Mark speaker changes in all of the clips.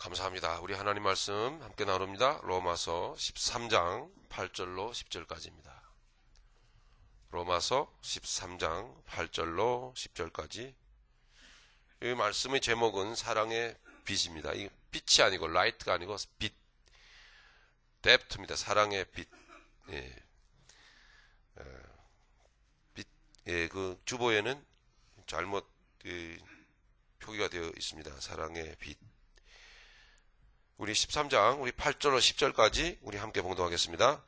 Speaker 1: 감사합니다. 우리 하나님 말씀 함께 나눕니다. 로마서 13장 8절로 10절까지입니다. 로마서 13장 8절로 10절까지. 이 말씀의 제목은 사랑의 빛입니다. 이 빛이 아니고 라이트가 아니고 빛, 뎁트입니다. 사랑의 빛. 그 주보에는 잘못 표기가 되어 있습니다. 사랑의 빛. 우리 13장 우리 8절로 10절까지 우리 함께 봉독하겠습니다.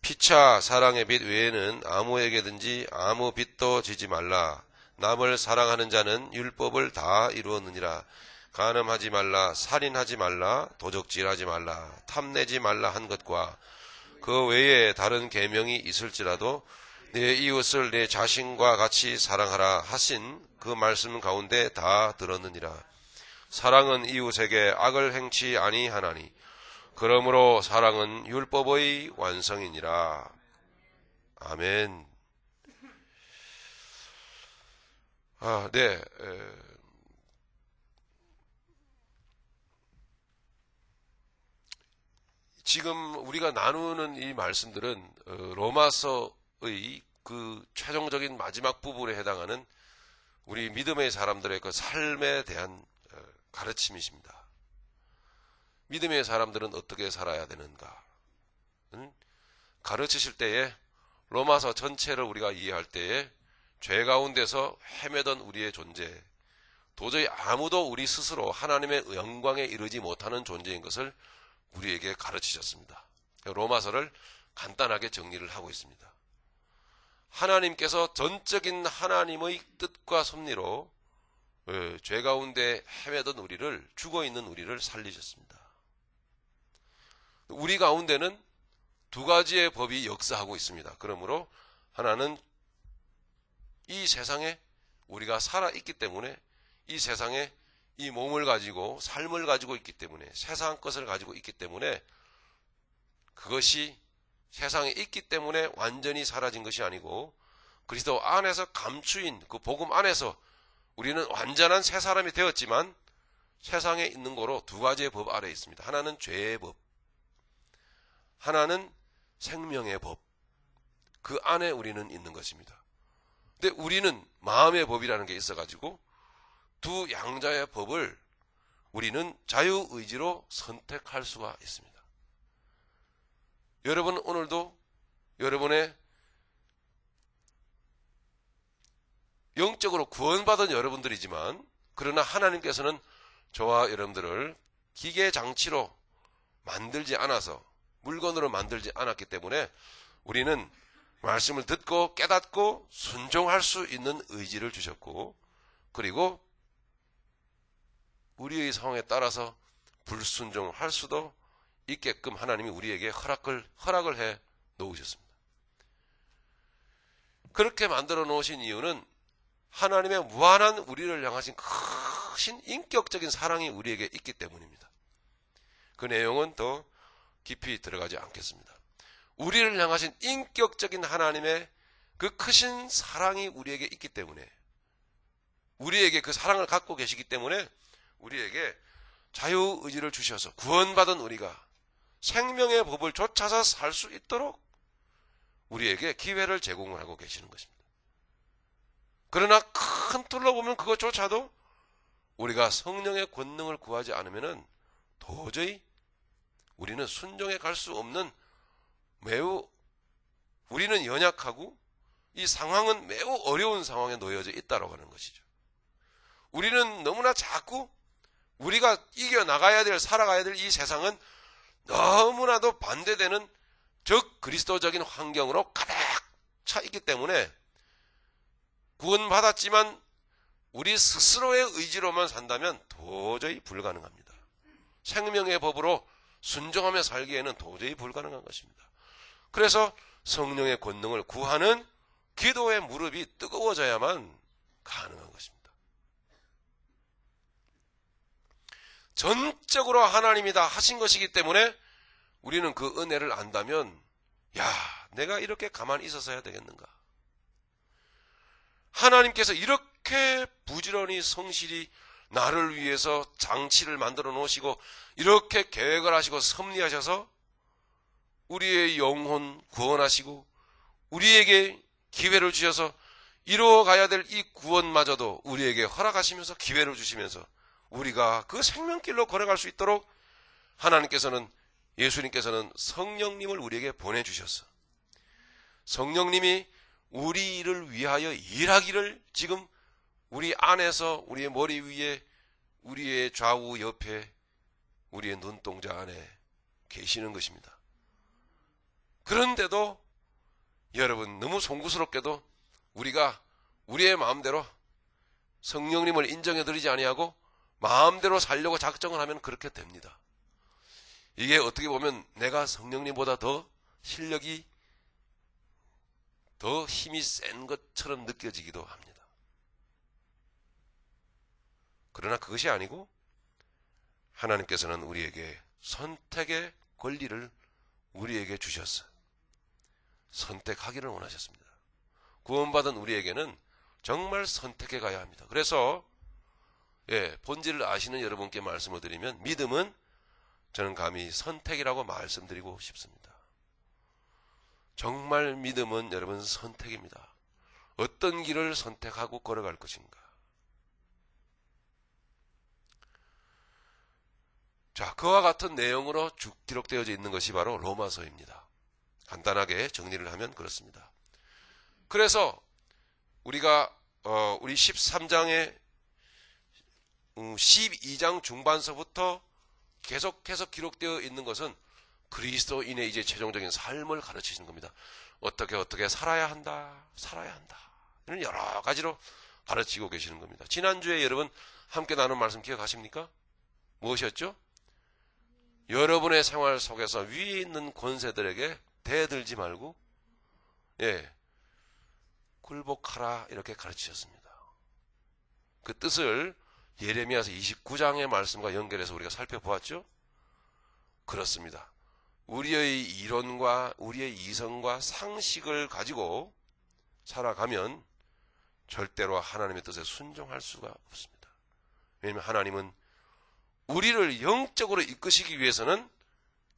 Speaker 1: 피차 사랑의 빛 외에는 아무에게든지 아무 빚도 지지 말라. 남을 사랑하는 자는 율법을 다 이루었느니라. 간음하지 말라, 살인하지 말라, 도적질하지 말라, 탐내지 말라 한 것과 그 외에 다른 계명이 있을지라도 내 이웃을 내 자신과 같이 사랑하라 하신 그 말씀 가운데 다 들었느니라. 사랑은 이웃에게 악을 행치 아니하나니 그러므로 사랑은 율법의 완성이니라. 아멘. 지금 우리가 나누는 이 말씀들은 로마서의 그 최종적인 마지막 부분에 해당하는 우리 믿음의 사람들의 그 삶에 대한 가르침이십니다. 믿음의 사람들은 어떻게 살아야 되는가? 가르치실 때에 로마서 전체를 우리가 이해할 때에 죄 가운데서 헤매던 우리의 존재, 도저히 아무도 우리 스스로 하나님의 영광에 이르지 못하는 존재인 것을 우리에게 가르치셨습니다. 로마서를 간단하게 정리를 하고 있습니다. 하나님께서 전적인 하나님의 뜻과 섭리로 죄 가운데 헤매던 우리를, 죽어있는 우리를 살리셨습니다. 우리 가운데는 두 가지의 법이 역사하고 있습니다. 그러므로 하나는 이 세상에 우리가 살아있기 때문에, 이 세상에 이 몸을 가지고 삶을 가지고 있기 때문에, 세상 것을 가지고 있기 때문에, 그것이 세상에 있기 때문에 완전히 사라진 것이 아니고 그리스도 안에서 감추인 그 복음 안에서 우리는 완전한 새 사람이 되었지만 세상에 있는 거로 두 가지의 법 아래에 있습니다. 하나는 죄의 법, 하나는 생명의 법. 그 안에 우리는 있는 것입니다. 근데 우리는 마음의 법이라는 게 있어가지고 두 양자의 법을 우리는 자유의지로 선택할 수가 있습니다. 여러분 오늘도 여러분의 영적으로 구원받은 여러분들이지만, 그러나 하나님께서는 저와 여러분들을 기계장치로 만들지 않아서, 물건으로 만들지 않았기 때문에 우리는 말씀을 듣고 깨닫고 순종할 수 있는 의지를 주셨고, 그리고 우리의 상황에 따라서 불순종할 수도 있게끔 하나님이 우리에게 허락을 해 놓으셨습니다. 그렇게 만들어 놓으신 이유는 하나님의 무한한 우리를 향하신 크신 인격적인 사랑이 우리에게 있기 때문입니다. 그 내용은 더 깊이 들어가지 않겠습니다. 우리를 향하신 인격적인 하나님의 그 크신 사랑이 우리에게 있기 때문에, 우리에게 그 사랑을 갖고 계시기 때문에 우리에게 자유의지를 주셔서 구원받은 우리가 생명의 법을 쫓아서 살 수 있도록 우리에게 기회를 제공을 하고 계시는 것입니다. 그러나 큰 틀로 보면 그것조차도 우리가 성령의 권능을 구하지 않으면 도저히 우리는 순종해 갈 수 없는, 매우 우리는 연약하고 이 상황은 매우 어려운 상황에 놓여져 있다고 하는 것이죠. 우리는 너무나 자꾸 우리가 이겨나가야 될, 살아가야 될 이 세상은 너무나도 반대되는 적 그리스도적인 환경으로 가득 차 있기 때문에 구원받았지만 우리 스스로의 의지로만 산다면 도저히 불가능합니다. 생명의 법으로 순종하며 살기에는 도저히 불가능한 것입니다. 그래서 성령의 권능을 구하는 기도의 무릎이 뜨거워져야만 가능한 것입니다. 전적으로 하나님이 다 하신 것이기 때문에 우리는 그 은혜를 안다면, 내가 이렇게 가만히 있어서야 되겠는가? 하나님께서 이렇게 부지런히 성실히 나를 위해서 장치를 만들어 놓으시고 이렇게 계획을 하시고 섭리하셔서 우리의 영혼 구원하시고 우리에게 기회를 주셔서 이루어가야 될 이 구원마저도 우리에게 허락하시면서 기회를 주시면서 우리가 그 생명길로 걸어갈 수 있도록 하나님께서는, 예수님께서는 성령님을 우리에게 보내주셨어. 성령님이 우리를 위하여 일하기를 지금 우리 안에서, 우리의 머리 위에, 우리의 좌우 옆에, 우리의 눈동자 안에 계시는 것입니다. 그런데도 여러분, 너무 송구스럽게도 우리가 우리의 마음대로 성령님을 인정해드리지 아니하고 마음대로 살려고 작정을 하면 그렇게 됩니다. 이게 어떻게 보면 내가 성령님보다 더 실력이, 더 힘이 센 것처럼 느껴지기도 합니다. 그러나 그것이 아니고 하나님께서는 우리에게 선택의 권리를 우리에게 주셨어요. 선택하기를 원하셨습니다. 구원받은 우리에게는 정말 선택해 가야 합니다. 그래서 본질을 아시는 여러분께 말씀을 드리면 믿음은 저는 감히 선택이라고 말씀드리고 싶습니다. 정말 믿음은 여러분 선택입니다. 어떤 길을 선택하고 걸어갈 것인가. 자, 그와 같은 내용으로 쭉 기록되어 있는 것이 바로 로마서입니다. 간단하게 정리를 하면 그렇습니다. 그래서 우리가 우리 13장의 12장 중반서부터 계속해서 기록되어 있는 것은 그리스도인의 이제 최종적인 삶을 가르치시는 겁니다. 어떻게 살아야 한다. 이런 여러 가지로 가르치고 계시는 겁니다. 지난주에 여러분 함께 나눈 말씀 기억하십니까? 무엇이었죠? 여러분의 생활 속에서 위에 있는 권세들에게 대들지 말고 굴복하라 이렇게 가르치셨습니다. 그 뜻을 예레미야서 29장의 말씀과 연결해서 우리가 살펴보았죠? 그렇습니다. 우리의 이론과 우리의 이성과 상식을 가지고 살아가면 절대로 하나님의 뜻에 순종할 수가 없습니다. 왜냐하면 하나님은 우리를 영적으로 이끄시기 위해서는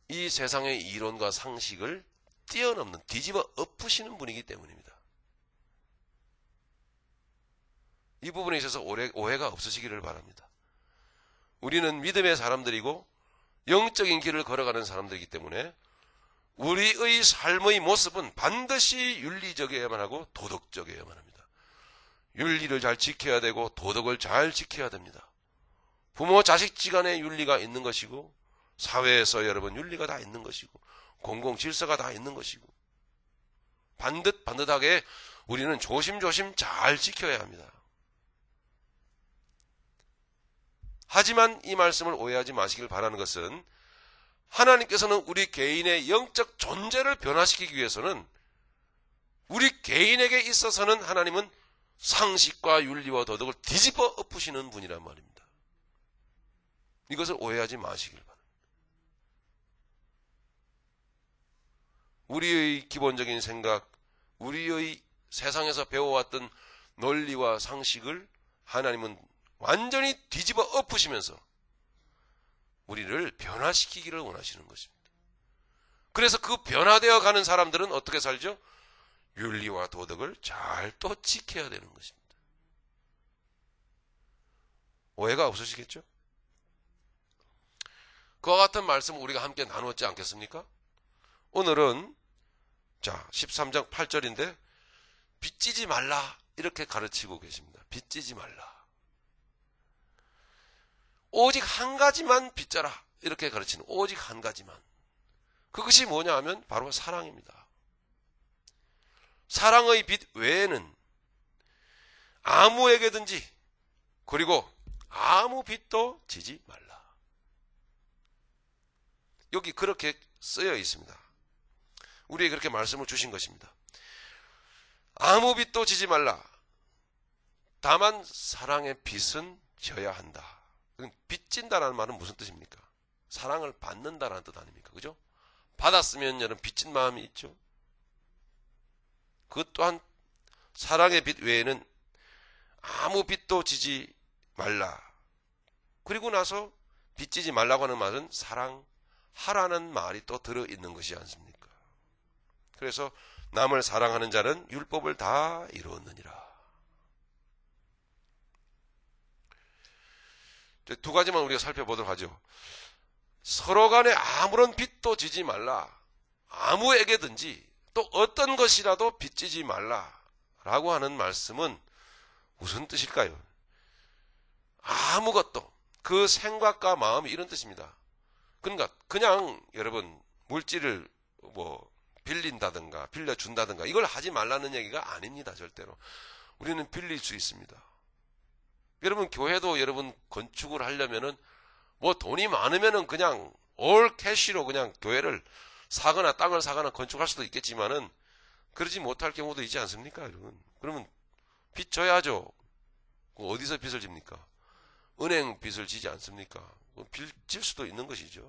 Speaker 1: 이 세상의 이론과 상식을 뛰어넘는, 뒤집어 엎으시는 분이기 때문입니다. 이 부분에 있어서 오해가 없으시기를 바랍니다. 우리는 믿음의 사람들이고 영적인 길을 걸어가는 사람들이기 때문에 우리의 삶의 모습은 반드시 윤리적이어야만 하고 도덕적이어야만 합니다. 윤리를 잘 지켜야 되고 도덕을 잘 지켜야 됩니다. 부모 자식 지간의 윤리가 있는 것이고 사회에서 여러분 윤리가 다 있는 것이고 공공 질서가 다 있는 것이고 반듯하게 우리는 조심조심 잘 지켜야 합니다. 하지만 이 말씀을 오해하지 마시길 바라는 것은 하나님께서는 우리 개인의 영적 존재를 변화시키기 위해서는 우리 개인에게 있어서는 하나님은 상식과 윤리와 도덕을 뒤집어 엎으시는 분이란 말입니다. 이것을 오해하지 마시길 바랍니다. 우리의 기본적인 생각, 우리의 세상에서 배워왔던 논리와 상식을 하나님은 완전히 뒤집어 엎으시면서 우리를 변화시키기를 원하시는 것입니다. 그래서 그 변화되어 가는 사람들은 어떻게 살죠? 윤리와 도덕을 잘 또 지켜야 되는 것입니다. 오해가 없으시겠죠? 그와 같은 말씀을 우리가 함께 나누었지 않겠습니까? 오늘은 13장 8절인데 빚지지 말라 이렇게 가르치고 계십니다. 빚지지 말라. 오직 한 가지만 빚져라 이렇게 가르치는, 오직 한 가지만. 그것이 뭐냐 하면 바로 사랑입니다. 사랑의 빚 외에는 아무에게든지 그리고 아무 빚도 지지 말라. 여기 그렇게 쓰여 있습니다. 우리에게 그렇게 말씀을 주신 것입니다. 아무 빚도 지지 말라. 다만 사랑의 빚은 져야 한다. 빚진다라는 말은 무슨 뜻입니까? 사랑을 받는다라는 뜻 아닙니까? 그죠? 받았으면 여러분 빚진 마음이 있죠. 그것 또한 사랑의 빚 외에는 아무 빚도 지지 말라. 그리고 나서 빚지지 말라고 하는 말은 사랑하라는 말이 또 들어있는 것이 않습니까? 그래서 남을 사랑하는 자는 율법을 다 이루었느니라. 두 가지만 우리가 살펴보도록 하죠. 서로 간에 아무런 빚도 지지 말라. 아무에게든지 또 어떤 것이라도 빚지지 말라라고 하는 말씀은 무슨 뜻일까요? 아무것도, 그 생각과 마음이 이런 뜻입니다. 그러니까 그냥 여러분 물질을 빌린다든가 빌려준다든가 이걸 하지 말라는 얘기가 아닙니다. 절대로. 우리는 빌릴 수 있습니다. 여러분 교회도 여러분 건축을 하려면은 돈이 많으면은 그냥 올 캐시로 그냥 교회를 사거나 땅을 사거나 건축할 수도 있겠지만은 그러지 못할 경우도 있지 않습니까, 여러분? 그러면 빚 져야죠. 어디서 빚을 집니까? 은행 빚을 지지 않습니까? 질 수도 있는 것이죠.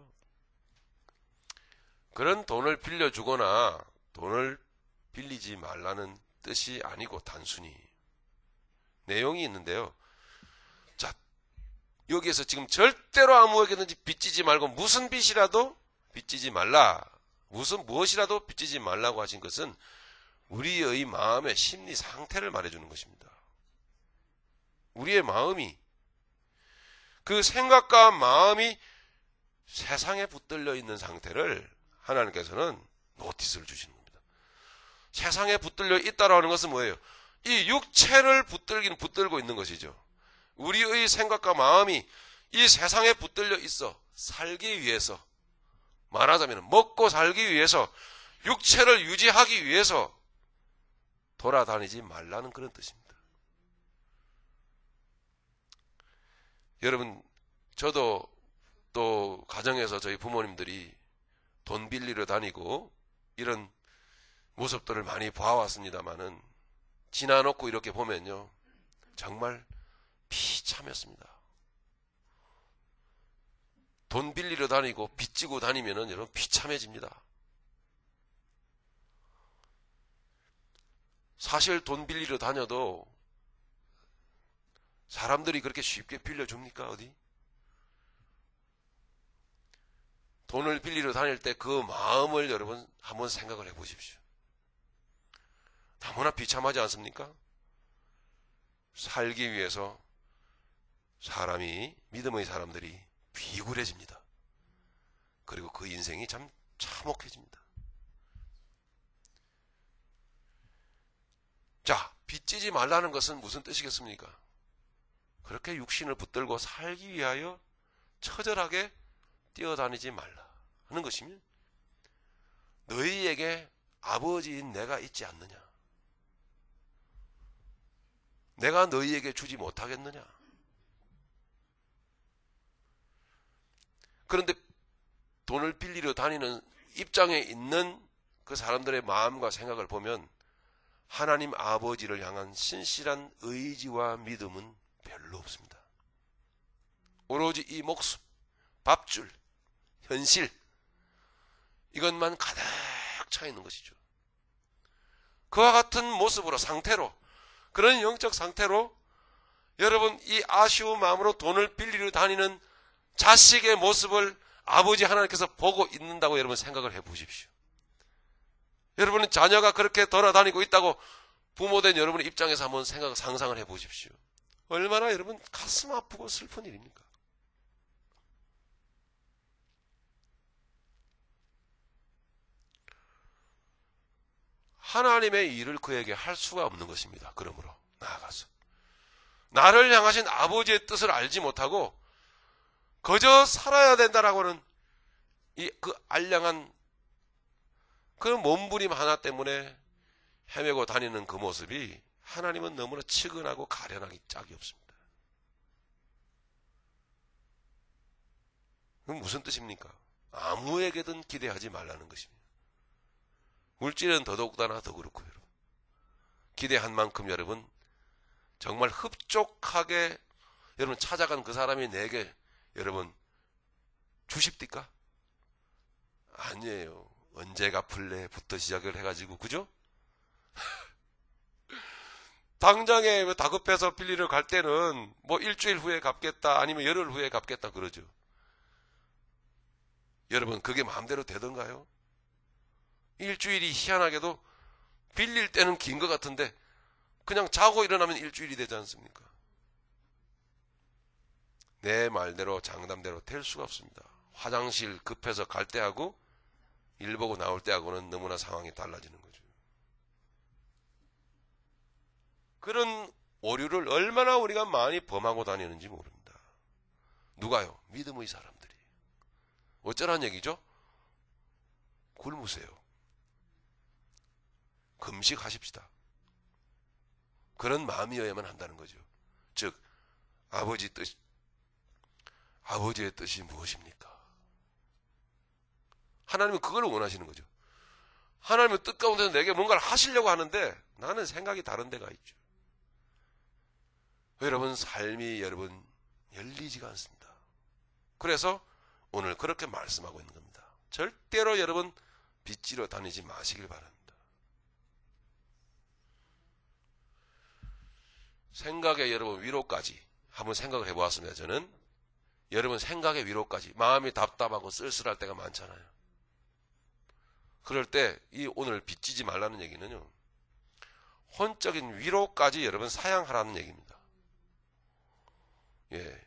Speaker 1: 그런 돈을 빌려주거나 돈을 빌리지 말라는 뜻이 아니고 단순히 내용이 있는데요. 자, 여기에서 지금 절대로 아무에게든지 빚지지 말고 무슨 빚이라도 빚지지 말라. 무엇이라도 빚지지 말라고 하신 것은 우리의 마음의 심리 상태를 말해주는 것입니다. 우리의 마음이, 그 생각과 마음이 세상에 붙들려 있는 상태를 하나님께서는 노티스를 주시는 겁니다. 세상에 붙들려 있다라고 하는 것은 뭐예요? 이 육체를 붙들고 있는 것이죠. 우리의 생각과 마음이 이 세상에 붙들려 있어 살기 위해서, 말하자면 먹고 살기 위해서, 육체를 유지하기 위해서 돌아다니지 말라는 그런 뜻입니다. 여러분, 저도 또 가정에서 저희 부모님들이 돈 빌리러 다니고 이런 모습들을 많이 봐왔습니다만은 지나놓고 이렇게 보면요, 정말 비참했습니다. 돈 빌리러 다니고 빚지고 다니면은 여러분 비참해집니다. 사실 돈 빌리러 다녀도 사람들이 그렇게 쉽게 빌려줍니까, 어디? 돈을 빌리러 다닐 때 그 마음을 여러분 한번 생각을 해보십시오. 너무나 비참하지 않습니까? 살기 위해서 믿음의 사람들이 비굴해집니다. 그리고 그 인생이 참 참혹해집니다. 자, 빚지지 말라는 것은 무슨 뜻이겠습니까? 그렇게 육신을 붙들고 살기 위하여 처절하게 뛰어다니지 말라 하는 것이면, 너희에게 아버지인 내가 있지 않느냐? 내가 너희에게 주지 못하겠느냐? 그런데 돈을 빌리러 다니는 입장에 있는 그 사람들의 마음과 생각을 보면 하나님 아버지를 향한 신실한 의지와 믿음은 별로 없습니다. 오로지 이 목숨, 밥줄, 현실, 이것만 가득 차 있는 것이죠. 그와 같은 모습으로, 상태로, 그런 영적 상태로 여러분 이 아쉬운 마음으로 돈을 빌리러 다니는 자식의 모습을 아버지 하나님께서 보고 있는다고 여러분 생각을 해보십시오. 여러분은 자녀가 그렇게 돌아다니고 있다고 부모된 여러분의 입장에서 한번 상상을 해보십시오. 얼마나 여러분 가슴 아프고 슬픈 일입니까? 하나님의 일을 그에게 할 수가 없는 것입니다. 그러므로 나아가서 나를 향하신 아버지의 뜻을 알지 못하고 그저 살아야 된다라고 하는 그 알량한 그 몸부림 하나 때문에 헤매고 다니는 그 모습이 하나님은 너무나 측은하고 가련하기 짝이 없습니다. 그건 무슨 뜻입니까? 아무에게든 기대하지 말라는 것입니다. 물질은 더더욱다나 더 그렇고요. 기대한 만큼 여러분 정말 흡족하게 여러분 찾아간 그 사람이 내게 여러분 주십니까? 아니에요. 언제 갚을래부터 시작을 해가지고, 그죠? 당장에 다급해서 빌리러 갈 때는 뭐 일주일 후에 갚겠다 아니면 열흘 후에 갚겠다 그러죠. 여러분 그게 마음대로 되던가요? 일주일이 희한하게도 빌릴 때는 긴 것 같은데 그냥 자고 일어나면 일주일이 되지 않습니까? 내 말대로 장담대로 될 수가 없습니다. 화장실 급해서 갈 때하고 일 보고 나올 때하고는 너무나 상황이 달라지는 거죠. 그런 오류를 얼마나 우리가 많이 범하고 다니는지 모릅니다. 누가요? 믿음의 사람들이. 어쩌란 얘기죠? 굶으세요. 금식하십시다. 그런 마음이어야만 한다는 거죠. 즉 아버지의 뜻이 무엇입니까? 하나님은 그걸 원하시는 거죠. 하나님은 뜻 가운데서 내게 뭔가를 하시려고 하는데 나는 생각이 다른 데가 있죠. 여러분 삶이 여러분 열리지가 않습니다. 그래서 오늘 그렇게 말씀하고 있는 겁니다. 절대로 여러분 빚지러 다니지 마시길 바랍니다. 생각의 여러분 위로까지 한번 생각을 해보았습니다. 저는 여러분 생각의 위로까지 마음이 답답하고 쓸쓸할 때가 많잖아요. 그럴 때 이 오늘 빚지지 말라는 얘기는요. 혼적인 위로까지 여러분 사양하라는 얘기입니다. 예.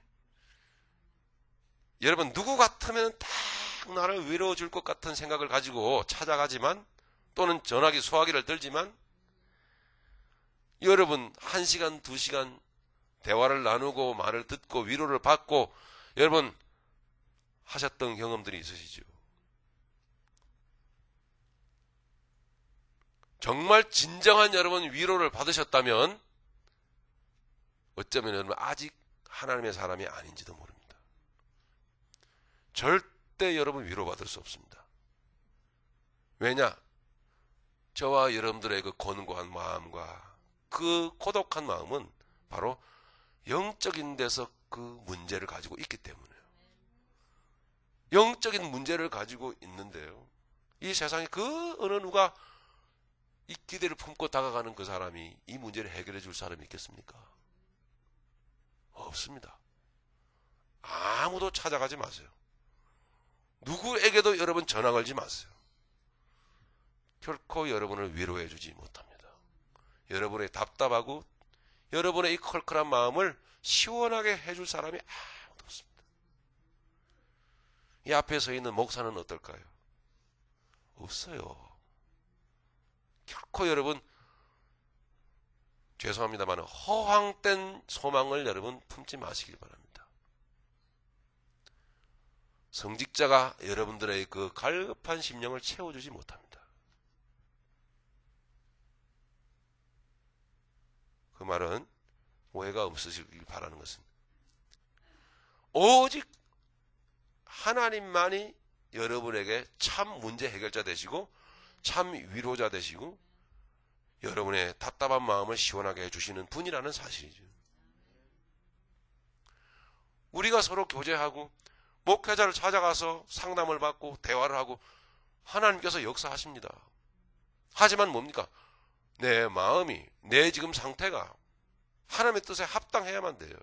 Speaker 1: 여러분 누구 같으면 딱 나를 위로해 줄 것 같은 생각을 가지고 찾아가지만 또는 전화기 수화기를 들지만 여러분 1시간 2시간 대화를 나누고 말을 듣고 위로를 받고 여러분 하셨던 경험들이 있으시죠. 정말 진정한 여러분 위로를 받으셨다면 어쩌면 여러분 아직 하나님의 사람이 아닌지도 모릅니다. 절대 여러분 위로받을 수 없습니다. 왜냐? 저와 여러분들의 그 곤고한 마음과 그 고독한 마음은 바로 영적인 데서 그 문제를 가지고 있기 때문에요. 영적인 문제를 가지고 있는데요. 이 세상에 그 어느 누가 이 기대를 품고 다가가는 그 사람이 이 문제를 해결해 줄 사람이 있겠습니까? 없습니다. 아무도 찾아가지 마세요. 누구에게도 여러분 전화 걸지 마세요. 결코 여러분을 위로해 주지 못합니다. 여러분의 답답하고 여러분의 이 컬컬한 마음을 시원하게 해줄 사람이 아무도 없습니다. 이 앞에 서 있는 목사는 어떨까요? 없어요. 결코 여러분 죄송합니다만 허황된 소망을 여러분 품지 마시길 바랍니다. 성직자가 여러분들의 그 갈급한 심령을 채워주지 못합니다. 그 말은 오해가 없으시길 바라는 것은 오직 하나님만이 여러분에게 참 문제 해결자 되시고 참 위로자 되시고 여러분의 답답한 마음을 시원하게 해주시는 분이라는 사실이죠. 우리가 서로 교제하고 목회자를 찾아가서 상담을 받고 대화를 하고 하나님께서 역사하십니다. 하지만 뭡니까? 내 마음이 내 지금 상태가 하나님의 뜻에 합당해야만 돼요.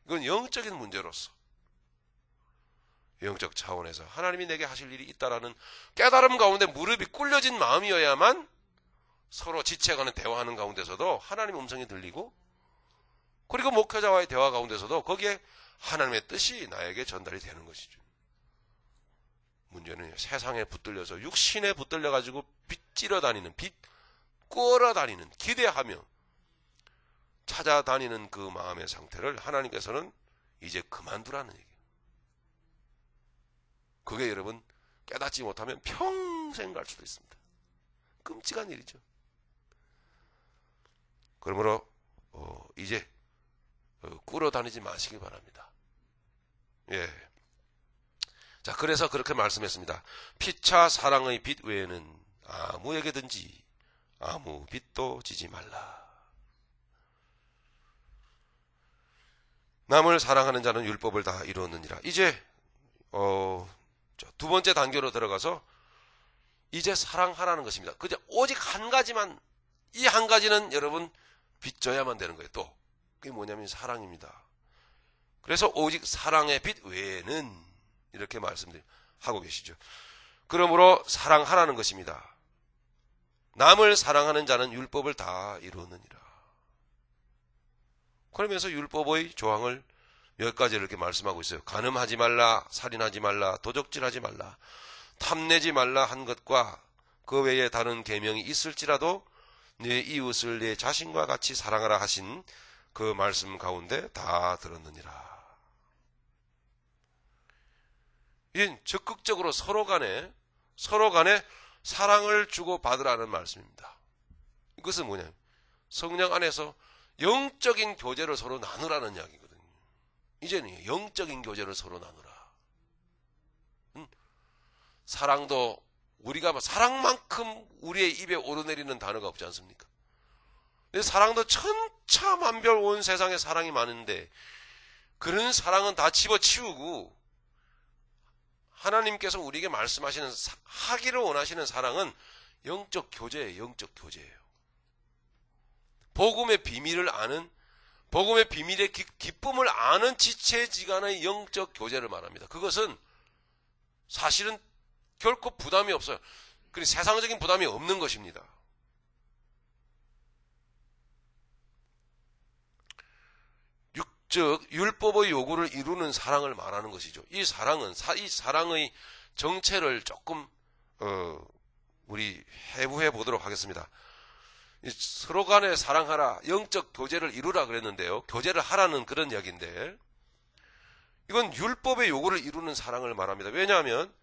Speaker 1: 이건 영적인 문제로서 영적 차원에서 하나님이 내게 하실 일이 있다라는 깨달음 가운데 무릎이 꿇려진 마음이어야만 서로 지체가는 대화하는 가운데서도 하나님의 음성이 들리고 그리고 목회자와의 대화 가운데서도 거기에 하나님의 뜻이 나에게 전달이 되는 것이죠. 문제는 세상에 붙들려서 육신에 붙들려가지고 빚지러 다니는 꾸어러 다니는 기대하며 찾아다니는 그 마음의 상태를 하나님께서는 이제 그만두라는 얘기예요. 그게 여러분 깨닫지 못하면 평생 갈 수도 있습니다. 끔찍한 일이죠. 그러므로 이제 꾸러 다니지 마시기 바랍니다. 예. 자, 그래서 그렇게 말씀했습니다. 피차 사랑의 빚 외에는 아무에게든지 아무 빚도 지지 말라. 남을 사랑하는 자는 율법을 다 이루었느니라. 이제 두 번째 단계로 들어가서 이제 사랑하라는 것입니다. 그저 오직 한 가지만, 이 한 가지는 여러분 빚져야만 되는 거예요. 또 그게 뭐냐면 사랑입니다. 그래서 오직 사랑의 빚 외에는 이렇게 말씀하고 계시죠. 그러므로 사랑하라는 것입니다. 남을 사랑하는 자는 율법을 다 이루느니라. 그러면서 율법의 조항을 몇 가지를 이렇게 말씀하고 있어요. 간음하지 말라, 살인하지 말라, 도적질하지 말라, 탐내지 말라 한 것과 그 외에 다른 계명이 있을지라도 내 이웃을 내 자신과 같이 사랑하라 하신 그 말씀 가운데 다 들었느니라. 이는 적극적으로 서로 간에 사랑을 주고받으라는 말씀입니다. 이것은 뭐냐면 성령 안에서 영적인 교제를 서로 나누라는 이야기거든요. 이제는 영적인 교제를 서로 나누라. 사랑도 우리가 사랑만큼 우리의 입에 오르내리는 단어가 없지 않습니까? 사랑도 천차만별 온 세상에 사랑이 많은데 그런 사랑은 다 집어치우고 하나님께서 우리에게 말씀하시는 하기를 원하시는 사랑은 영적 교제예요. 영적 교제예요. 복음의 비밀을 아는, 복음의 비밀의 기쁨을 아는 지체지간의 영적 교제를 말합니다. 그것은 사실은 결코 부담이 없어요. 그리고 세상적인 부담이 없는 것입니다. 즉 율법의 요구를 이루는 사랑을 말하는 것이죠. 이 사랑의 정체를 조금 우리 해부해 보도록 하겠습니다. 서로 간에 사랑하라, 영적 교제를 이루라 그랬는데요. 교제를 하라는 그런 이야기인데 이건 율법의 요구를 이루는 사랑을 말합니다. 왜냐하면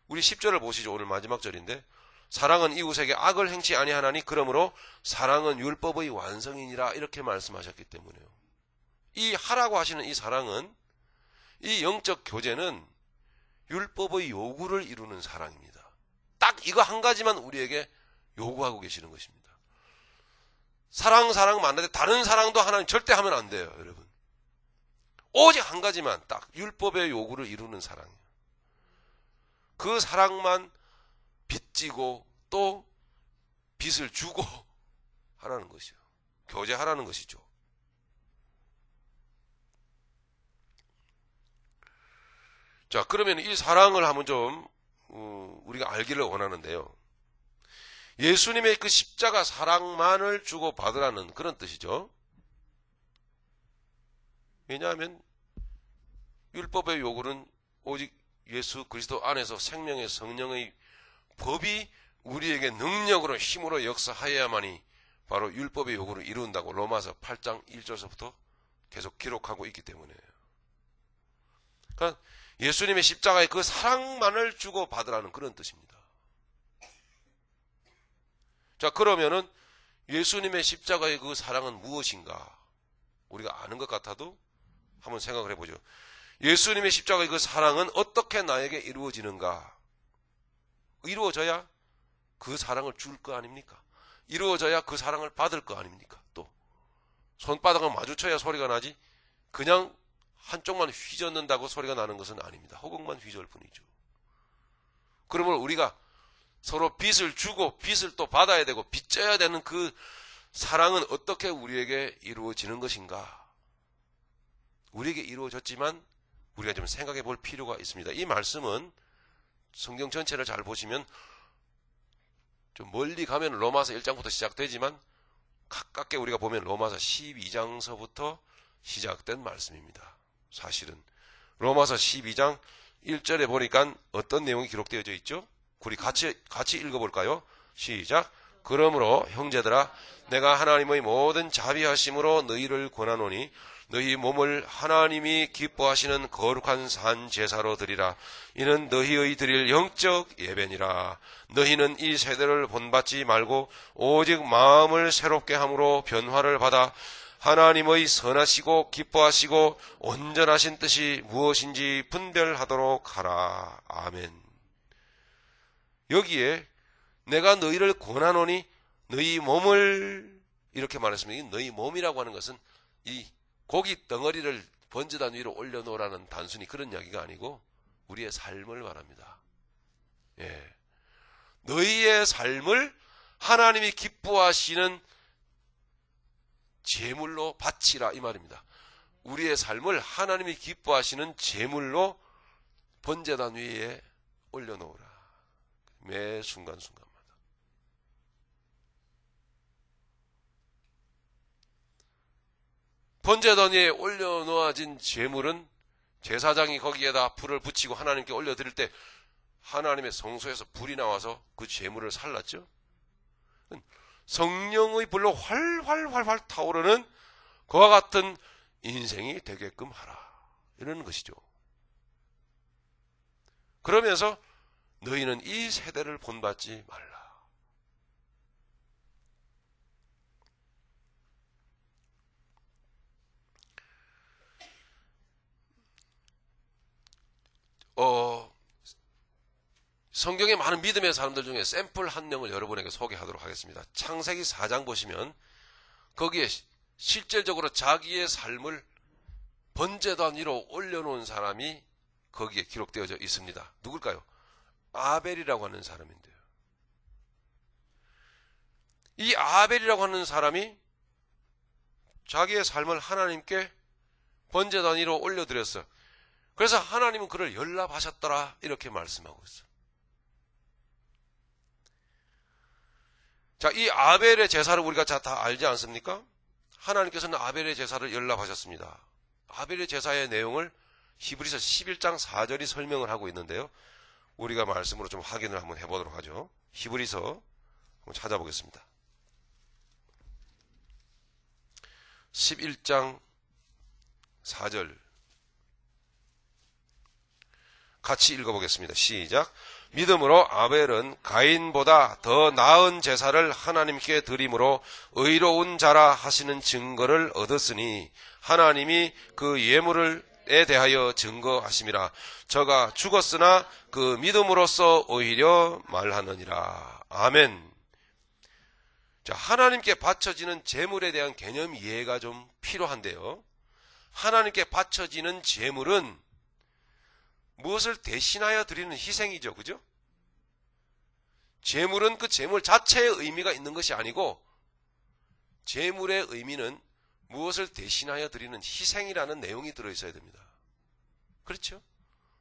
Speaker 1: 우리 10절을 보시죠. 오늘 마지막 절인데 사랑은 이웃에게 악을 행치 아니하나니 그러므로 사랑은 율법의 완성이니라 이렇게 말씀하셨기 때문에요. 이 하라고 하시는 이 사랑은, 이 영적 교제는 율법의 요구를 이루는 사랑입니다. 딱 이거 한 가지만 우리에게 요구하고 계시는 것입니다. 사랑 많은데 다른 사랑도 하나님 절대 하면 안 돼요, 여러분. 오직 한 가지만 딱 율법의 요구를 이루는 사랑이에요. 그 사랑만 빚지고 또 빚을 주고 하라는 것이요. 교제하라는 것이죠. 자, 그러면 이 사랑을 한번 좀 우리가 알기를 원하는데요. 예수님의 그 십자가 사랑만을 주고 받으라는 그런 뜻이죠. 왜냐하면 율법의 요구는 오직 예수 그리스도 안에서 생명의 성령의 법이 우리에게 능력으로 힘으로 역사하여야만이 바로 율법의 요구를 이룬다고 로마서 8장 1절서부터 계속 기록하고 있기 때문에요. 그러니까 예수님의 십자가의 그 사랑만을 주고 받으라는 그런 뜻입니다. 자, 그러면은 예수님의 십자가의 그 사랑은 무엇인가? 우리가 아는 것 같아도 한번 생각을 해보죠. 예수님의 십자가의 그 사랑은 어떻게 나에게 이루어지는가? 이루어져야 그 사랑을 줄 거 아닙니까? 이루어져야 그 사랑을 받을 거 아닙니까? 또 손바닥을 마주쳐야 소리가 나지 그냥 한쪽만 휘젓는다고 소리가 나는 것은 아닙니다. 허공만 휘저을 뿐이죠. 그러면 우리가 서로 빚을 주고 빚을 또 받아야 되고 빚져야 되는 그 사랑은 어떻게 우리에게 이루어지는 것인가? 우리에게 이루어졌지만 우리가 좀 생각해 볼 필요가 있습니다. 이 말씀은 성경 전체를 잘 보시면 좀 멀리 가면 로마서 1장부터 시작되지만 가깝게 우리가 보면 로마서 12장서부터 시작된 말씀입니다. 사실은 로마서 12장 1절에 보니까 어떤 내용이 기록되어져 있죠? 우리 같이 읽어볼까요? 시작. 그러므로 형제들아 내가 하나님의 모든 자비하심으로 너희를 권하노니 너희 몸을 하나님이 기뻐하시는 거룩한 산 제사로 드리라. 이는 너희의 드릴 영적 예배니라. 너희는 이 세대를 본받지 말고 오직 마음을 새롭게 함으로 변화를 받아 하나님의 선하시고 기뻐하시고 온전하신 뜻이 무엇인지 분별하도록 하라. 아멘. 여기에 내가 너희를 권하노니 너희 몸을 이렇게 말했습니다. 너희 몸이라고 하는 것은 이 고기 덩어리를 번제단 위로 올려놓으라는 단순히 그런 이야기가 아니고 우리의 삶을 말합니다. 예. 너희의 삶을 하나님이 기뻐하시는 제물로 바치라 이 말입니다. 우리의 삶을 하나님이 기뻐하시는 제물로 번제단 위에 올려놓으라. 매 순간순간마다. 번제단 위에 올려놓아진 제물은 제사장이 거기에다 불을 붙이고 하나님께 올려드릴 때 하나님의 성소에서 불이 나와서 그 제물을 살랐죠. 성령의 불로 활활활활 타오르는 그와 같은 인생이 되게끔 하라. 이런 것이죠. 그러면서 너희는 이 세대를 본받지 말라. 성경에 많은 믿음의 사람들 중에 샘플 한 명을 여러분에게 소개하도록 하겠습니다. 창세기 4장 보시면 거기에 실질적으로 자기의 삶을 번제단 위로 올려놓은 사람이 거기에 기록되어져 있습니다. 누굴까요? 아벨이라고 하는 사람인데요. 이 아벨이라고 하는 사람이 자기의 삶을 하나님께 번제단 위로 올려드렸어요. 그래서 하나님은 그를 연락하셨더라 이렇게 말씀하고 있어요. 자, 이 아벨의 제사를 우리가 다 알지 않습니까? 하나님께서는 아벨의 제사를 연락하셨습니다. 아벨의 제사의 내용을 히브리서 11장 4절이 설명을 하고 있는데요. 우리가 말씀으로 좀 확인을 한번 해보도록 하죠. 히브리서 한번 찾아보겠습니다. 11장 4절 같이 읽어보겠습니다. 시작. 믿음으로 아벨은 가인보다 더 나은 제사를 하나님께 드림으로 의로운 자라 하시는 증거를 얻었으니 하나님이 그 예물에 대하여 증거하심이라. 저가 죽었으나 그 믿음으로써 오히려 말하느니라. 아멘. 자, 하나님께 바쳐지는 제물에 대한 개념 이해가 좀 필요한데요. 하나님께 바쳐지는 제물은 무엇을 대신하여 드리는 희생이죠. 그죠? 제물은 그 제물 자체의 의미가 있는 것이 아니고 제물의 의미는 무엇을 대신하여 드리는 희생이라는 내용이 들어있어야 됩니다. 그렇죠?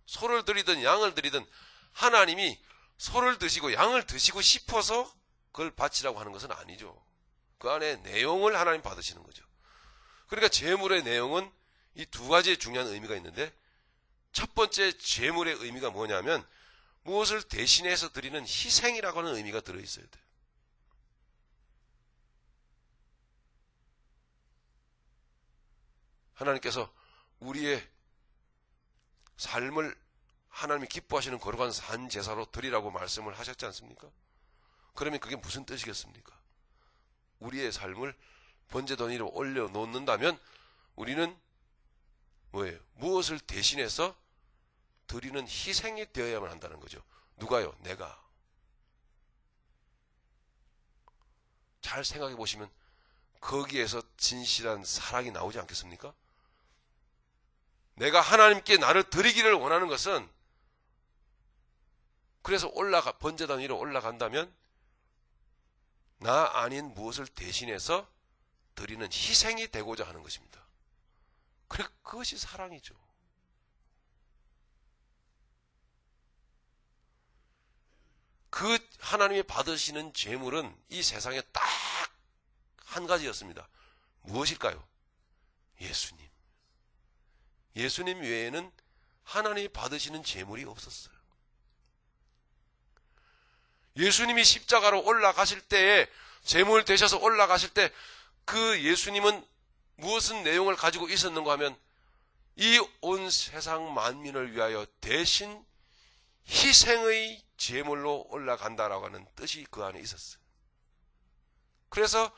Speaker 1: 소를 드리든 양을 드리든 하나님이 소를 드시고 양을 드시고 싶어서 그걸 바치라고 하는 것은 아니죠. 그 안에 내용을 하나님 받으시는 거죠. 그러니까 제물의 내용은 이 두 가지의 중요한 의미가 있는데 첫 번째 제물의 의미가 뭐냐면 무엇을 대신해서 드리는 희생이라고 하는 의미가 들어있어야 돼요. 하나님께서 우리의 삶을 하나님이 기뻐하시는 거룩한 산 제사로 드리라고 말씀을 하셨지 않습니까? 그러면 그게 무슨 뜻이겠습니까? 우리의 삶을 번제단 위로 올려놓는다면 우리는 뭐예요? 무엇을 대신해서 드리는 희생이 되어야만 한다는 거죠. 누가요? 내가. 잘 생각해 보시면 거기에서 진실한 사랑이 나오지 않겠습니까? 내가 하나님께 나를 드리기를 원하는 것은 그래서 번제단 위로 올라간다면 나 아닌 무엇을 대신해서 드리는 희생이 되고자 하는 것입니다. 그것이 사랑이죠. 그 하나님이 받으시는 제물은 이 세상에 딱 한 가지였습니다. 무엇일까요? 예수님. 예수님 외에는 하나님이 받으시는 제물이 없었어요. 예수님이 십자가로 올라가실 때에 제물 되셔서 올라가실 때 그 예수님은 무슨 내용을 가지고 있었는가 하면 이 온 세상 만민을 위하여 대신 희생의 제물로 올라간다라고 하는 뜻이 그 안에 있었어요. 그래서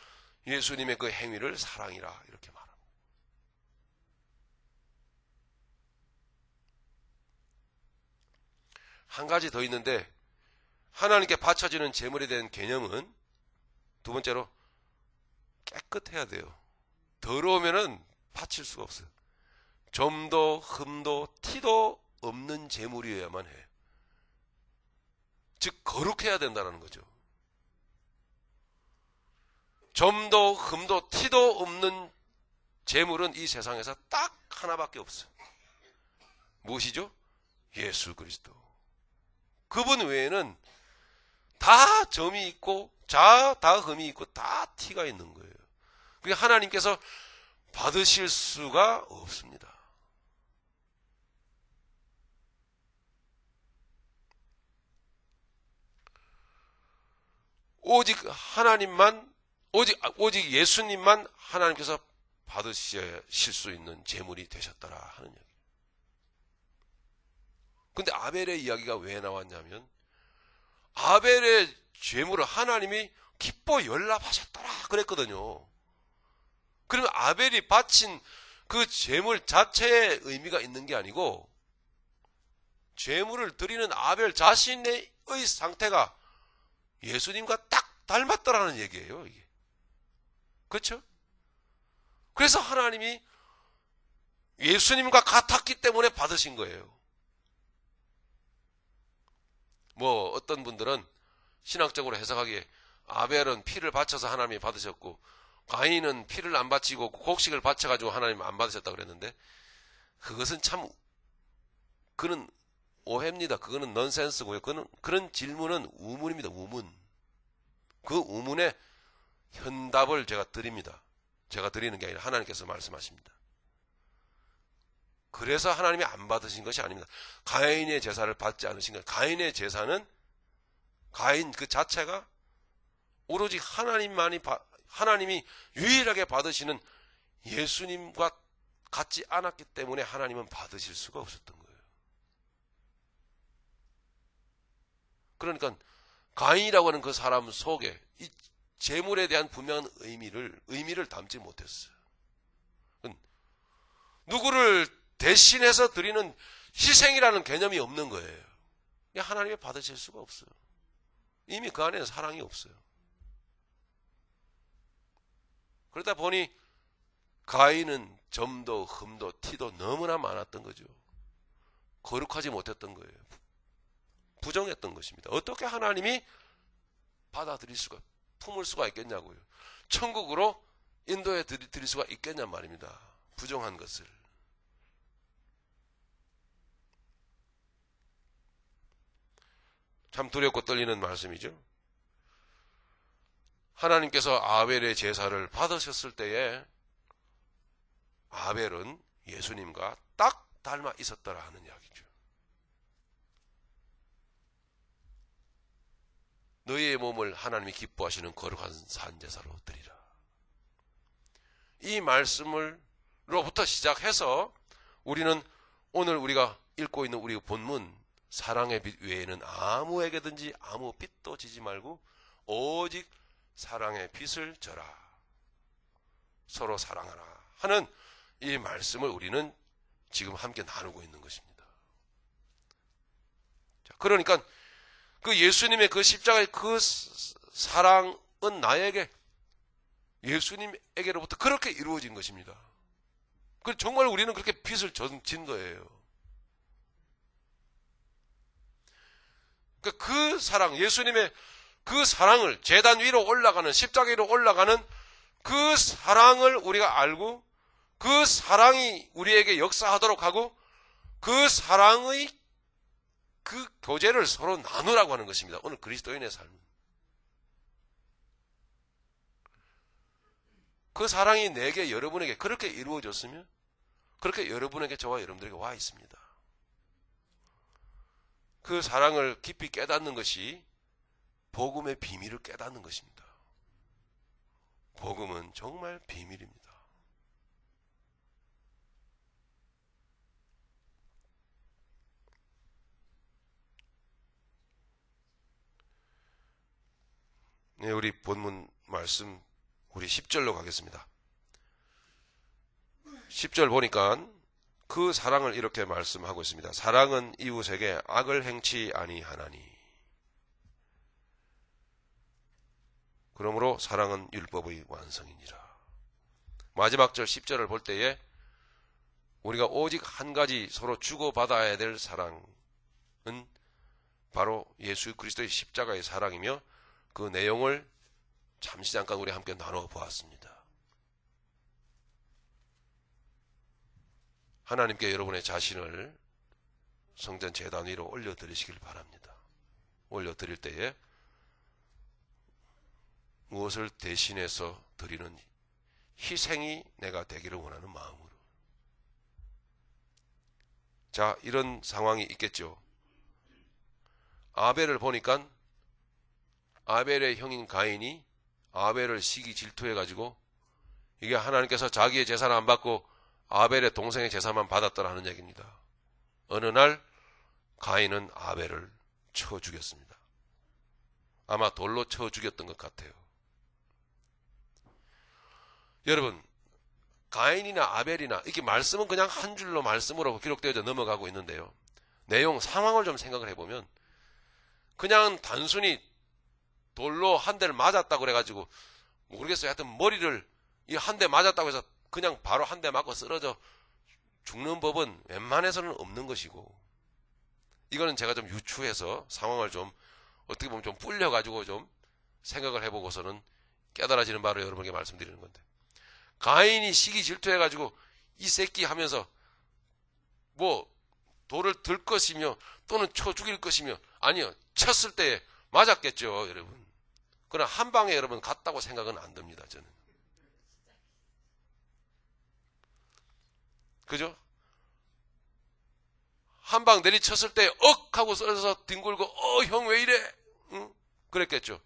Speaker 1: 예수님의 그 행위를 사랑이라 이렇게 말합니다. 한 가지 더 있는데 하나님께 바쳐지는 제물에 대한 개념은 두 번째로 깨끗해야 돼요. 더러우면은 바칠 수가 없어요. 점도 흠도 티도 없는 제물이어야만 해. 즉 거룩해야 된다는 거죠. 점도 흠도 티도 없는 재물은 이 세상에서 딱 하나밖에 없어요. 무엇이죠? 예수 그리스도. 그분 외에는 다 점이 있고 다 흠이 있고 다 티가 있는 거예요. 그게 하나님께서 받으실 수가 없습니다. 오직 하나님만, 오직 예수님만 하나님께서 받으실 수 있는 제물이 되셨더라 하는 얘기. 근데 아벨의 이야기가 왜 나왔냐면, 아벨의 제물을 하나님이 기뻐 연락하셨더라 그랬거든요. 그러면 아벨이 바친 그 제물 자체에 의미가 있는 게 아니고, 제물을 드리는 아벨 자신의 상태가 예수님과 딱 닮았더라는 얘기예요, 이게. 그렇죠? 그래서 하나님이 예수님과 같았기 때문에 받으신 거예요. 뭐 어떤 분들은 신학적으로 해석하기에 아벨은 피를 바쳐서 하나님이 받으셨고 가인은 피를 안 바치고 곡식을 바쳐가지고 하나님 안 받으셨다고 그랬는데, 그것은 참, 그는 오해입니다. 그거는 넌센스고요. 그런 질문은 우문입니다. 우문. 그 우문에 현답을 제가 드립니다. 제가 드리는 게 아니라 하나님께서 말씀하십니다. 그래서 하나님이 안 받으신 것이 아닙니다. 가인의 제사를 받지 않으신 것. 가인의 제사는 가인 그 자체가 오로지 하나님이 유일하게 받으시는 예수님과 같지 않았기 때문에 하나님은 받으실 수가 없었던 거예요. 그러니까 가인이라고 하는 그 사람 속에 이 제물에 대한 분명한 의미를 담지 못했어요. 누구를 대신해서 드리는 희생이라는 개념이 없는 거예요. 하나님이 받으실 수가 없어요. 이미 그 안에는 사랑이 없어요. 그러다 보니 가인은 점도 흠도 티도 너무나 많았던 거죠. 거룩하지 못했던 거예요. 부정했던 것입니다. 어떻게 하나님이 받아들일 수가, 품을 수가 있겠냐고요. 천국으로 인도해 드릴 수가 있겠냔 말입니다. 부정한 것을. 참 두렵고 떨리는 말씀이죠. 하나님께서 아벨의 제사를 받으셨을 때에 아벨은 예수님과 딱 닮아 있었더라 하는 이야기죠. 너희의 몸을 하나님이 기뻐하시는 거룩한 산제사로 드리라. 이 말씀으로부터 시작해서 우리는 오늘 우리가 읽고 있는 우리 본문 사랑의 빛 외에는 아무에게든지 아무 빛도 지지 말고 오직 사랑의 빛을 져라. 서로 사랑하라 하는 이 말씀을 우리는 지금 함께 나누고 있는 것입니다. 자, 그러니까 그 예수님의 그 십자가의 그 사랑은 나에게 예수님에게로부터 그렇게 이루어진 것입니다. 정말 우리는 그렇게 빛을 진 거예요. 그 사랑, 예수님의 그 사랑을 제단 위로 올라가는, 십자가 위로 올라가는 그 사랑을 우리가 알고 그 사랑이 우리에게 역사하도록 하고 그 사랑의 그 교제를 서로 나누라고 하는 것입니다. 오늘 그리스도인의 삶. 그 사랑이 내게, 여러분에게 그렇게 이루어졌으면 그렇게 여러분에게, 저와 여러분들에게 와 있습니다. 그 사랑을 깊이 깨닫는 것이 복음의 비밀을 깨닫는 것입니다. 복음은 정말 비밀입니다. 네, 우리 본문 말씀 우리 10절로 가겠습니다. 10절 보니까 그 사랑을 이렇게 말씀하고 있습니다. 사랑은 이웃에게 악을 행치 아니하나니. 그러므로 사랑은 율법의 완성이니라. 마지막 절 10절을 볼 때에 우리가 오직 한 가지 서로 주고받아야 될 사랑은 바로 예수 그리스도의 십자가의 사랑이며 그 내용을 잠깐 우리 함께 나눠보았습니다. 하나님께 여러분의 자신을 성전 제단 위로 올려드리시길 바랍니다. 올려드릴 때에 무엇을 대신해서 드리는 희생이 내가 되기를 원하는 마음으로. 자, 이런 상황이 있겠죠. 아벨을 보니까 아벨의 형인 가인이 아벨을 시기 질투해가지고 이게 하나님께서 자기의 재산을 안 받고 아벨의 동생의 재산만 받았더라는 얘기입니다. 어느 날 가인은 아벨을 쳐 죽였습니다. 아마 돌로 쳐 죽였던 것 같아요. 여러분, 가인이나 아벨이나 이렇게 말씀은 그냥 한 줄로 말씀으로 기록되어져 넘어가고 있는데요. 내용, 상황을 좀 생각을 해보면 그냥 단순히 돌로 한 대를 맞았다고 그래가지고 모르겠어요. 하여튼 머리를 이 한 대 맞았다고 해서 그냥 바로 한 대 맞고 쓰러져 죽는 법은 웬만해서는 없는 것이고, 이거는 제가 좀 유추해서 상황을 좀 어떻게 보면 좀 불려가지고 좀 생각을 해보고서는 깨달아지는 바로 여러분에게 말씀드리는 건데, 가인이 시기 질투해가지고 이 새끼 하면서 뭐 돌을 들 것이며 또는 쳐 죽일 것이며, 아니요, 쳤을 때 맞았겠죠 여러분. 그러나 한 방에 여러분 갔다고 생각은 안 듭니다 저는. 그죠? 한 방 내리쳤을 때 억 하고 쓰러져서 뒹굴고 형 왜 이래? 응? 그랬겠죠.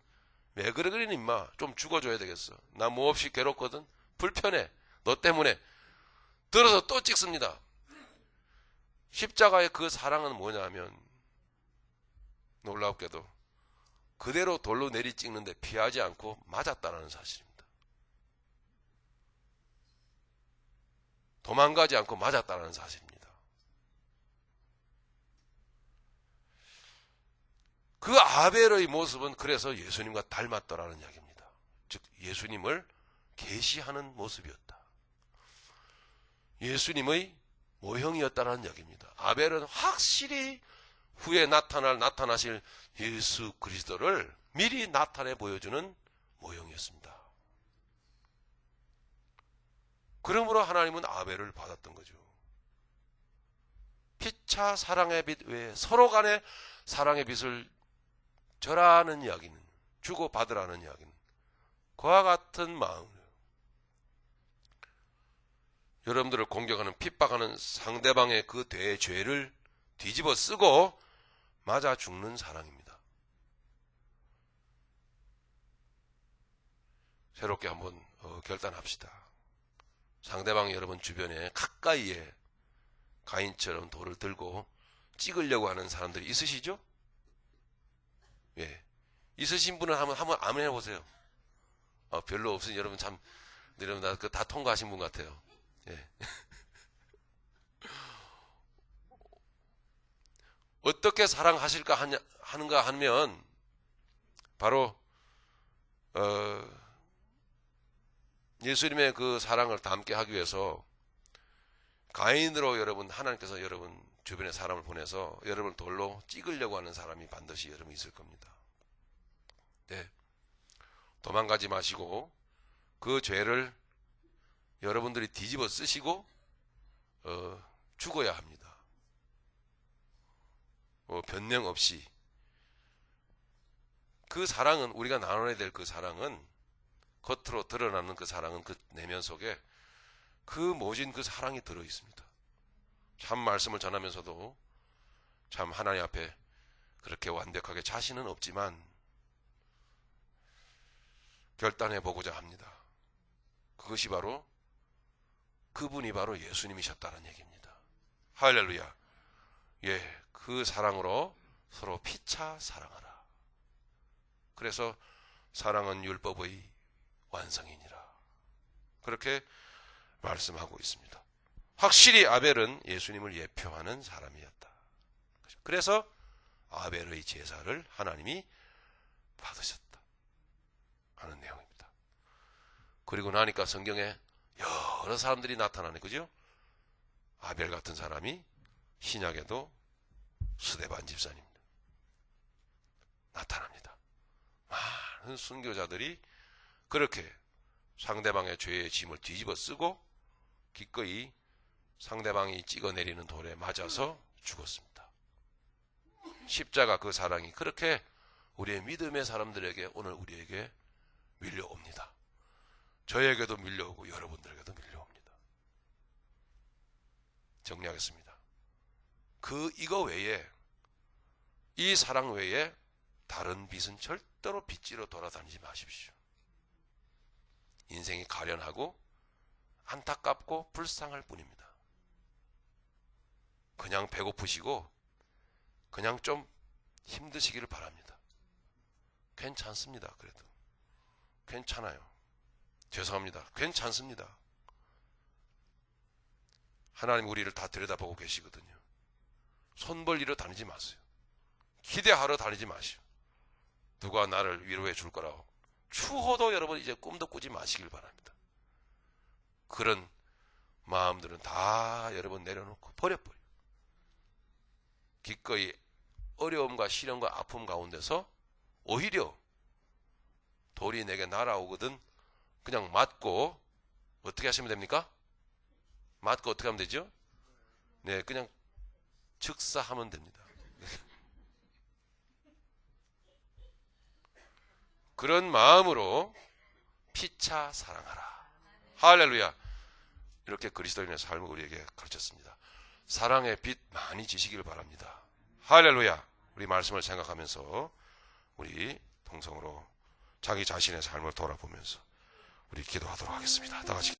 Speaker 1: 왜 그러긴 임마, 좀 죽어줘야 되겠어. 나 뭐 없이 괴롭거든, 불편해, 너 때문에. 들어서 또 찍습니다. 십자가의 그 사랑은 뭐냐면 놀랍게도 그대로 돌로 내리 찍는데 피하지 않고 맞았다는 사실입니다. 도망가지 않고 맞았다는 사실입니다. 그 아벨의 모습은 그래서 예수님과 닮았더라는 이야기입니다. 즉 예수님을 계시하는 모습이었다. 예수님의 모형이었다는 이야기입니다. 아벨은 확실히 후에 나타나실 예수 그리스도를 미리 나타내 보여주는 모형이었습니다. 그러므로 하나님은 아벨을 받았던 거죠. 피차 사랑의 빛 외에 서로 간에 사랑의 빛을 절하는 이야기는, 주고받으라는 이야기는 그와 같은 마음이에요. 여러분들을 공격하는, 핍박하는 상대방의 그 대죄를 뒤집어 쓰고 맞아 죽는 사랑입니다. 새롭게 한번 결단합시다. 상대방 여러분 주변에 가까이에 가인처럼 돌을 들고 찍으려고 하는 사람들이 있으시죠? 예. 있으신 분은 한번 아멘 해보세요. 별로 없으니 여러분 참, 여러분 다 통과하신 분 같아요. 예. 어떻게 사랑하실까 하는가 하면 바로 예수님의 그 사랑을 담게 하기 위해서 가인으로 여러분, 하나님께서 여러분 주변에 사람을 보내서 여러분을 돌로 찍으려고 하는 사람이 반드시 여러분 있을 겁니다. 네. 도망가지 마시고 그 죄를 여러분들이 뒤집어 쓰시고 죽어야 합니다. 변명 없이. 그 사랑은, 우리가 나눠야 될 그 사랑은, 겉으로 드러나는 그 사랑은 그 내면 속에 그 모진 그 사랑이 들어 있습니다. 참 말씀을 전하면서도 참 하나님 앞에 그렇게 완벽하게 자신은 없지만 결단해 보고자 합니다. 그것이 바로, 그분이 바로 예수님이셨다는 얘기입니다. 할렐루야. 예, 그 사랑으로 서로 피차 사랑하라. 그래서 사랑은 율법의 완성이니라. 그렇게 말씀하고 있습니다. 확실히 아벨은 예수님을 예표하는 사람이었다. 그래서 아벨의 제사를 하나님이 받으셨다 하는 내용입니다. 그리고 나니까 성경에 여러 사람들이 나타나네, 그죠? 아벨 같은 사람이 신약에도 스데반 집사입니다. 나타납니다. 많은 순교자들이 그렇게 상대방의 죄의 짐을 뒤집어 쓰고 기꺼이 상대방이 찍어내리는 돌에 맞아서 죽었습니다. 십자가 그 사랑이 그렇게 우리의 믿음의 사람들에게 오늘 우리에게 밀려옵니다. 저에게도 밀려오고 여러분들에게도 밀려옵니다. 정리하겠습니다. 이거 외에, 이 사랑 외에 다른 빛은 절대로 빛으로 돌아다니지 마십시오. 인생이 가련하고 안타깝고 불쌍할 뿐입니다. 그냥 배고프시고 그냥 좀 힘드시기를 바랍니다. 괜찮습니다. 그래도 괜찮아요. 죄송합니다. 괜찮습니다. 하나님 우리를 다 들여다보고 계시거든요. 손 벌리러 다니지 마세요. 기대하러 다니지 마시오. 누가 나를 위로해 줄 거라고 추호도 여러분 이제 꿈도 꾸지 마시길 바랍니다. 그런 마음들은 다 여러분 내려놓고 버려버려. 기꺼이 어려움과 시련과 아픔 가운데서 오히려 돌이 내게 날아오거든 그냥 맞고 어떻게 하시면 됩니까? 맞고 어떻게 하면 되죠? 네, 그냥 즉사하면 됩니다. 그런 마음으로 피차 사랑하라. 할렐루야. 이렇게 그리스도인의 삶을 우리에게 가르쳤습니다. 사랑의 빛 많이 지시기를 바랍니다. 할렐루야. 우리 말씀을 생각하면서 우리 동성으로 자기 자신의 삶을 돌아보면서 우리 기도하도록 하겠습니다. 다 같이